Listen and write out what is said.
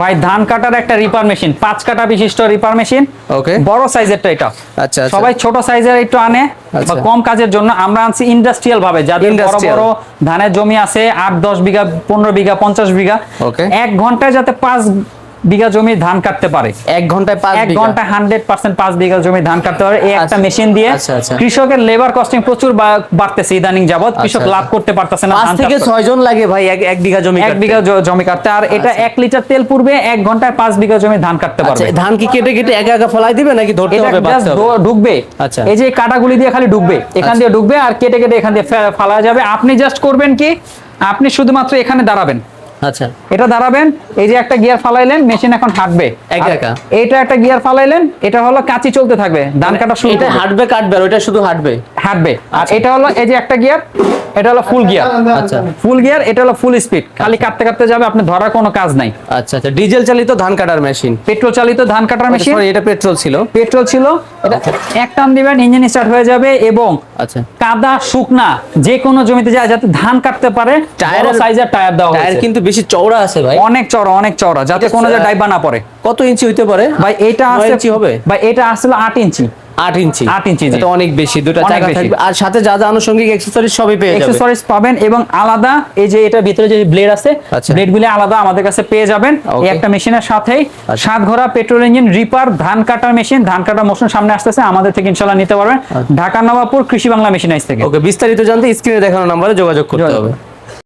ভাই ধান কাটার একটা রিপার মেশিন 5 কাটা বিশিষ্ট রিপার মেশিন। ওকে, বড় সাইজেরটা এটা। আচ্ছা, সবাই ছোট সাইজের একটু আনে বা কম কাজের জন্য, আমরা আনছি ইন্ডাস্ট্রিয়াল ভাবে, যাদের বড় বড় ধানের জমি আছে 8-10 বিঘা, 15 বিঘা, 50 বিঘা, 1 ঘন্টায় যাতে 5 বিঘা জমি ধান কাটতে পারে। 1 ঘন্টায় 5 বিঘা, 1 ঘন্টায় 100% 5 বিঘা জমি ধান কাটতে পারে এই একটা মেশিন দিয়ে। কৃষকের লেবার কস্টিং প্রচুর বাড়তেছে ইদানিং যাবত, কৃষক লাভ করতে পারতেছে না। 5 থেকে 6 জন লাগে ভাই 1 বিঘা জমি কাটতে, 1 বিঘা জমি কাটতে। আর এটা 1 লিটার তেল পূর্বে 1 ঘন্টায় 5 বিঘা জমি ধান কাটতে পারবে। ধান কি কেটে কেটে একা একা ফলাই দিবে নাকি ধরতে হবে? বাচ্চা ঢুকবে, এই যে কাটাগুলি দিয়ে খালি ঢুকবে, এখান দিয়ে ঢুকবে আর কেটে কেটে এখান দিয়ে ফালা যাবে। আপনি জাস্ট করবেন কি, আপনি শুধুমাত্র এখানে দাঁড়াবেন। আচ্ছা, এটা দাঁড়াবেন, এই যে একটা গিয়ার ফালাইলেন, মেশিন এখন হাঁটবে একা একা। এটা একটা গিয়ার ফালাইলেন, এটা হলো কাঁচি চলতে থাকবে, ধান কাটা শুরু। এটা হাঁটবে কাটবে, আর ওটা শুধু হাঁটবে। আর এটা হলো এই যে একটা গিয়ার, এটা হলো ফুল গিয়ার। আচ্ছা, ফুল গিয়ার, এটা হলো ফুল স্পিড, খালি কাটতে কাটতে যাবে, আপনি ধরার কোনো কাজ নাই। আচ্ছা আচ্ছা, ডিজেল চালিত ধান কাটার মেশিন, পেট্রোল চালিত ধান কাটার মেশিন। এটা পেট্রোল ছিল, এটা এক টান দিবেন, ইঞ্জিন স্টার্ট হয়ে যাবে। এবং আচ্ছা, কাদা শুকনা যে কোনো জমিতে যায় যাতে ধান কাটতে পারে। টায়ার সাইজের টায়ার দেওয়া হয়েছে, টায়ার কিন্তু বেশি চওড়া আছে ভাই, অনেক চওড়া, যাতে কোনো জায়গায় ডাইবা না পড়ে। কত ইঞ্চি হইতে পারে ভাই? এটা আছে 9 ইঞ্চি হবে ভাই, এটা আসলে 8 ইঞ্চি। 8 ইঞ্চি, 8 ইঞ্চি, এটা অনেক বেশি। দুটো চাকা থাকবে, আর সাথে যা যা আনুষঙ্গিক অ্যাকসেসরিজ সবই পেয়ে যাবেন। অ্যাকসেসরিজ পাবেন এবং আলাদা এই যে এটার ভিতরে যে ব্লেড আছে, ব্লেডগুলো আলাদা আমাদের কাছে পেয়ে যাবেন এই একটা মেশিনের সাথেই। 7 ঘোড়া পেট্রোল ইঞ্জিন রিপার ধান কাটার মেশিন, ধান কাটার মেশিন সামনে আসতেছে, আমাদের থেকে ইনশাআল্লাহ নিতে পারবেন ঢাকা নবাবপুর কৃষি বাংলা মেশিনাইজ থেকে। ওকে, বিস্তারিত জানতে স্ক্রিনে দেখানো নম্বরে যোগাযোগ করতে হবে।